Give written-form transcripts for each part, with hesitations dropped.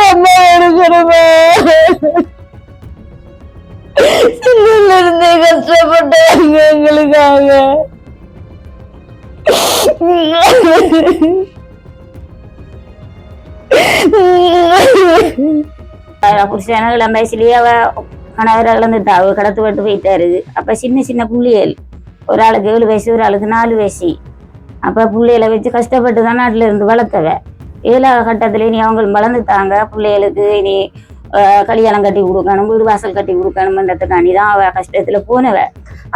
அம்மா எடுக்கணுமா? சின்னல இருந்தே கஷ்டப்பட்டாங்க எங்களுக்காக. புருஷன இளம் வயசுலயே அவ கணவரை இழந்துட்டா, அவ கடத்து விட்டு போயிட்டாரு. அப்ப சின்ன சின்ன புள்ளியல், ஒரு ஆளுக்கு 7 வயசு, ஒரு ஆளுக்கு 4 வயசு. அப்ப புள்ளைகளை வச்சு கஷ்டப்பட்டு தான் நாட்டுல இருந்து வளர்த்தவ. 7ஆவது கட்டத்துல இனி அவங்க வளர்ந்துட்டாங்க. பிள்ளைகளுக்கு இனி கல்யாணம் கட்டி கொடுக்கணும், வீடு வாசல் கட்டி கொடுக்கணும்ன்றதுக்காண்டி தான் அவ கஷ்டத்துல போனவ.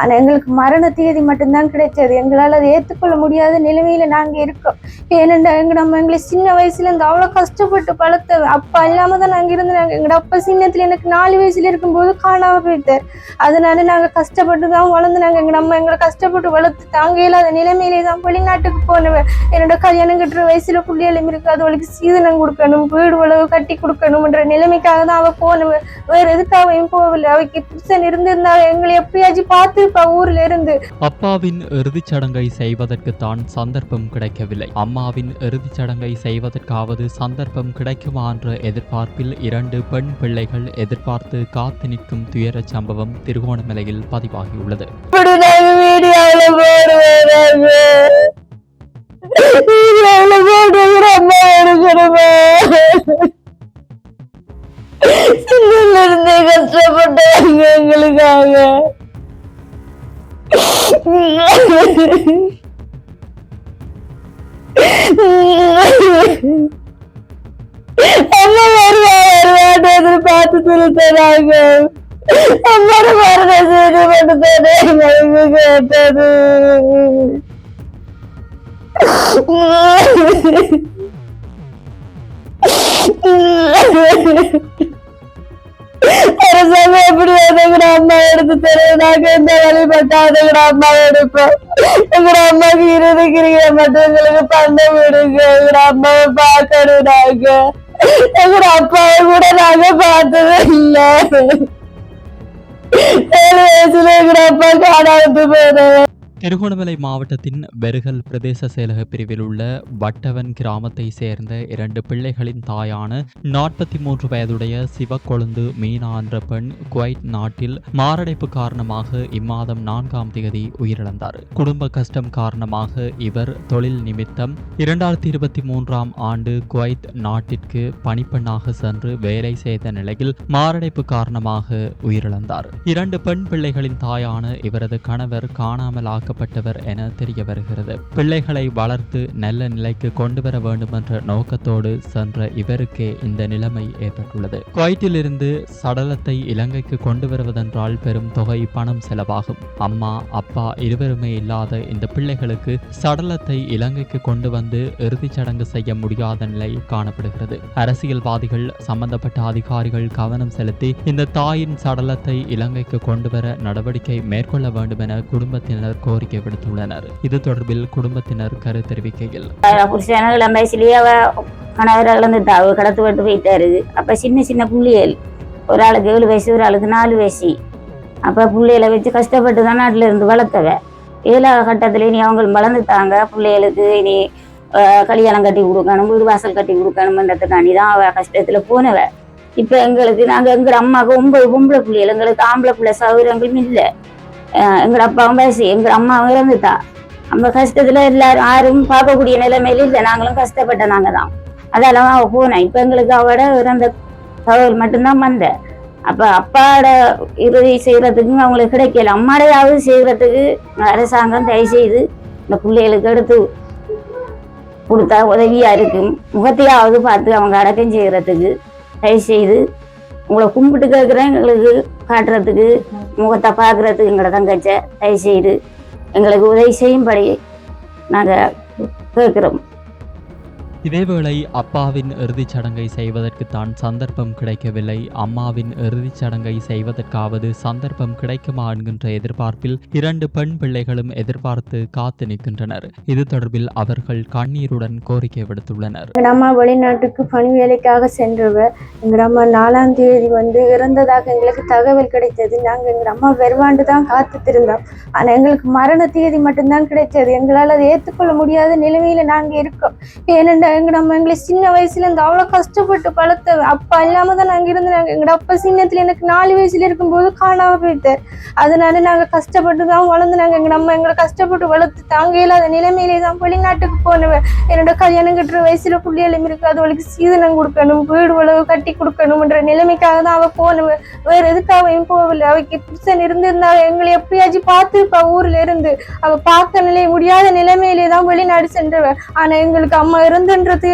ஆனா எங்களுக்கு மரண தேதி மட்டும்தான் கிடைச்சது. எங்களால் அதை ஏற்றுக்கொள்ள முடியாத நிலைமையில நாங்க இருக்கோம். ஏனென்றா நம்ம எங்களை சின்ன வயசுல இருந்து அவ்வளவு கஷ்டப்பட்டு வளர்த்த அப்பா இல்லாம தான் நாங்க இருந்தாங்க. எங்களோட அப்பா சின்னத்துல எனக்கு 4 வயசுல இருக்கும்போது காணாம போயிட்டார். அதனால நாங்க கஷ்டப்பட்டு தான் வளர்ந்துனாங்க. எங்களை கஷ்டப்பட்டு வளர்த்து தாங்க இல்லாத நிலைமையிலே தான் வெளிநாட்டுக்கு போனவன். என்னோட கல்யாணம் கட்டுற வயசுல புள்ளியலும் இருக்கு, அது அவளுக்கு சீதனம் கொடுக்கணும், வீடு உழவு கட்டி கொடுக்கணும்ன்ற நிலைமைக்காக தான் அவ போனவன். வேற எதுக்காகவும் போகவில்லை. அவைக்கு புருஷன் இருந்திருந்தா எங்களை எப்படியாச்சும் பார்த்து ஊர்ல இருந்து. அப்பாவின் இறுதிச் சடங்கை செய்வதற்கு தான் சந்தர்ப்பம் கிடைக்கவில்லை. அம்மாவின் இறுதிச் சடங்கை செய்வதற்காவது சந்தர்ப்பம் கிடைக்குமா என்ற எதிர்பார்ப்பில் 2 பெண் பிள்ளைகள் எதிர்பார்த்து காத்து நிற்கும் துயர சம்பவம் திருகோணமலையில் பதிவாகியுள்ளது. இருந்தே கஷ்டப்பட்டாங்க எங்களுக்காக. அம்மா வருவாட்டு பார்த்து திருத்தராங்க. அம்மாட மரண செய்தி மட்டும் கேட்டது. அரசாங்கம் எப்படி எங்கட அம்மா எடுத்து தருவோம். நாங்க எந்த வழிபட்டாத அம்மா எடுப்போம். எங்கட அம்மாவுக்கு இருந்துக்கிறீங்க மட்டும் எங்களுக்கு பண்ண விடுங்க. எங்கட அம்மாவை பார்க்கணும். நாங்க எங்கட அப்பாவை கூட நாங்க பார்த்தது இல்லை. 7 வயசுல எங்கட அப்பா காணாமத்து போனவன். திருகோணமலை மாவட்டத்தின் பெருகல் பிரதேச செயலக பிரிவில் உள்ள வட்டவன் கிராமத்தை சேர்ந்த 2 பிள்ளைகளின் தாயான 43 வயதுடைய சிவக்கொழுந்து மீனா என்ற பெண் குவைத் நாட்டில் மாரடைப்பு காரணமாக இம்மாதம் 4ஆம் தேதி உயிரிழந்தார். குடும்ப கஷ்டம் காரணமாக இவர் தொழில் நிமித்தம் 2023ஆம் ஆண்டு குவைத் நாட்டிற்கு பணிப்பெண்ணாக சென்று வேலை செய்த நிலையில் மாரடைப்பு காரணமாக உயிரிழந்தார். 2 பெண் பிள்ளைகளின் தாயான இவரது கணவர் காணாமல் பட்டவர் என தெரிய வருகிறது. பிள்ளைகளை வளர்த்து நல்ல நிலைக்கு கொண்டு வர வேண்டும் என்ற நோக்கத்தோடு சென்ற இவருக்கே இந்த நிலைமை ஏற்பட்டுள்ளது. குவைத்தில் இருந்து சடலத்தை இலங்கைக்கு கொண்டு வருவதென்றால் பெரும் தொகை பணம் செலவாகும். அம்மா அப்பா இருவருமே இல்லாத இந்த பிள்ளைகளுக்கு சடலத்தை இலங்கைக்கு கொண்டு வந்து இறுதிச் சடங்கு செய்ய முடியாத நிலை காணப்படுகிறது. அரசியல்வாதிகள் சம்பந்தப்பட்ட அதிகாரிகள் கவனம் செலுத்தி இந்த தாயின் சடலத்தை இலங்கைக்கு கொண்டு வர நடவடிக்கை மேற்கொள்ள வேண்டும் என குடும்பத்தினர் கோரிக்கை விடுத்துள்ளனர். இது தொடர்பில் குடும்பத்தினர் கருத்து தெரிவிக்கையில், புருஷன இளம் வயசுலயே அவ கணவரை இழந்துட்டா, அவ கடத்து விட்டு போயிட்டாரு. அப்ப சின்ன சின்ன புள்ளியல், ஒரு ஆளுக்கு 7 வயசு, ஒரு ஆளுக்கு 4 வயசு. அப்ப பிள்ளைகளை வச்சு கஷ்டப்பட்டு தான் நாட்டுல இருந்து வளர்த்தவ. 7ஆவது கட்டத்துல இனி அவங்க வளர்ந்துட்டாங்க. பிள்ளைகளுக்கு இனி கல்யாணம் கட்டி கொடுக்கணும், வீடு வாசல் கட்டி கொடுக்கணும்ன்றதுக்காண்டி தான் அவ கஷ்டத்துல போனவ. இப்ப எங்களுக்கு நாங்க எங்க அம்மாவுக்கு 9 பொம்பளை பிள்ளைகள், எங்களுக்கு ஆம்பளை பிள்ளை சௌகரியங்களும் இல்லை. எங்கட அப்பாவும் வயசு, எங்க அம்மாவும் இறந்துட்டா. அந்த கஷ்டத்துல எல்லாரும் யாரும் பார்க்கக்கூடிய நிலைமையில இல்லை. நாங்களும் கஷ்டப்பட்ட நாங்க தான். அதெல்லாம் அவ போனேன். இப்ப எங்களுக்கு அவட இறந்த தகவல் மட்டும்தான் வந்த. அப்ப அப்பாவோட இறுதி செய்யறதுக்கு அவங்களுக்கு கிடைக்கல. அம்மாடையாவது செய்யறதுக்கு அரசாங்கம் தயவு செய்து இந்த பிள்ளைகளுக்கு எடுத்து கொடுத்தா உதவியா இருக்கும். முகத்தையாவது பார்த்து அவங்க அடக்கம் செய்யறதுக்கு தயவு செய்து உங்களை கும்பிட்டு கேட்குறேன். எங்களுக்கு காட்டுறதுக்கு, முகத்தை பார்க்குறதுக்கு எங்களை தங்கச்ச தயவு செய்து எங்களுக்கு உதவி செய்யும்படி நாங்கள் கேட்குறோம். இதேவேளை அப்பாவின் இறுதிச் சடங்கை செய்வதற்கு தான் சந்தர்ப்பம் கிடைக்கவில்லை. அம்மாவின் இறுதிச் சடங்கை செய்வதற்காவது சந்தர்ப்பம் கிடைக்குமா என்கின்ற எதிர்பார்ப்பில் 2 பெண் பிள்ளைகளும் எதிர்பார்த்து காத்து நிற்கின்றனர். இது தொடர்பில் அவர்கள் கண்ணீருடன் கோரிக்கை விடுத்துள்ளனர். எங்கள் அம்மா வெளிநாட்டுக்கு பணி வேலைக்காக சென்றவர். எங்கள் அம்மா 4ஆம் தேதி இறந்ததாக எங்களுக்கு தகவல் கிடைத்தது. நாங்கள் எங்கள் அம்மா வருவாண்டு தான் காத்துத்திருந்தோம். ஆனால் எங்களுக்கு மரண தேதி மட்டும்தான் கிடைச்சது. எங்களால் அதை ஏற்றுக்கொள்ள முடியாத நிலைமையில நாங்கள் இருக்கோம். ஏனென்றா எங்கட அம்மா எங்களை சின்ன வயசுல இருந்து அவ்வளவு கஷ்டப்பட்டு வளர்த்த அப்பா இல்லாம தான் நாங்க இருந்தாங்க. எங்கட அப்பா சின்னத்துல எனக்கு 4 வயசுல இருக்கும்போது காணாம போயிட்டார். அதனால நாங்க கஷ்டப்பட்டு தான் வளர்ந்துனாங்க. எங்க அம்மா எங்களை கஷ்டப்பட்டு வளர்த்து தாங்க இல்லாத நிலைமையிலே தான் வெளிநாட்டுக்கு போனவன். என்னோட கல்யாணம் கட்டுற வயசுல புள்ளியலும் இருக்கு, அது அவளுக்கு சீதனம் கொடுக்கணும், வீடு உழவு கட்டி கொடுக்கணும்ன்ற நிலைமைக்காக தான் அவ போனவன். வேற எதுக்காகவும் போகவில்லை. அவக்கு புருஷன் இருந்திருந்தா எங்களை எப்படியாச்சும் பார்த்துருப்பா. ஊர்ல இருந்து அவ பார்க்க முடியாத நிலைமையிலே தான் வெளிநாடு சென்றவன். ஆனா எங்களுக்கு அம்மா இருந்துன்றது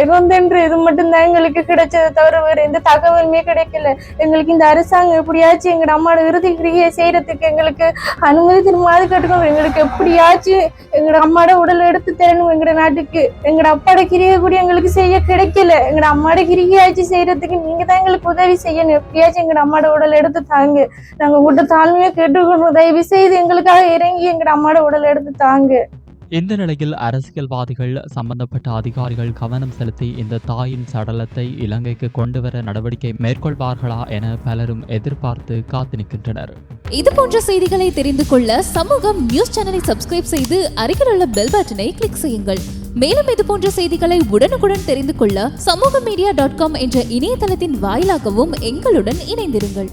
இது மட்டும்தான் எங்களுக்கு கிடைச்சதை தவிர வேற எந்த தகவலுமே கிடைக்கல. எங்களுக்கு இந்த அரசாங்கம் எப்படியாச்சும் எங்களோட அம்மாவோட இறுதி கிரியை செய்யறதுக்கு எங்களுக்கு அனுமதி திரும்ப கட்டுக்கணும். எங்களுக்கு எப்படியாச்சும் எங்களோட அம்மாவோட உடல் எடுத்து தரணும். எங்களோட நாட்டுக்கு எங்களோட அப்பாவோட கிரியை கூட எங்களுக்கு செய்ய கிடைக்கல. எங்களோட அம்மாவோட கிரியாச்சும் செய்யறதுக்கு நீங்க தான் எங்களுக்கு உதவி செய்யணும். எப்படியாச்சும் எங்களோட அம்மாவோட உடல் எடுத்து தாங்க. நாங்க உங்கள்கிட்ட தாழ்மையா கேட்டுக்கணும். தயவு செய்து எங்களுக்காக இறங்கி எங்களோட அம்மாவோட உடல் எடுத்து தாங்க. இந்த நிலையில் அரசியல்வாதிகள், சம்பந்தப்பட்ட அதிகாரிகள் கவனம் செலுத்தி இந்த தாயின் சடலத்தை இலங்கைக்கு கொண்டுவர நடவடிக்கை மேற்கொள்வார்களா என பலரும் எதிர்பார்த்து காத்து நிற்கின்றனர். இது போன்ற செய்திகளை தெரிந்து கொள்ள சமூகம் நியூஸ் சேனலை சப்ஸ்கிரைப் செய்து அருகில் உள்ள பெல் பட்டனை கிளிக் செய்யுங்கள். மேலும் இது போன்ற செய்திகளை உடனுக்குடன் தெரிந்து கொள்ள சமூகமீடியா.com என்ற இணையதளத்தின் வாயிலாகவும் எங்களுடன் இணைந்திருங்கள்.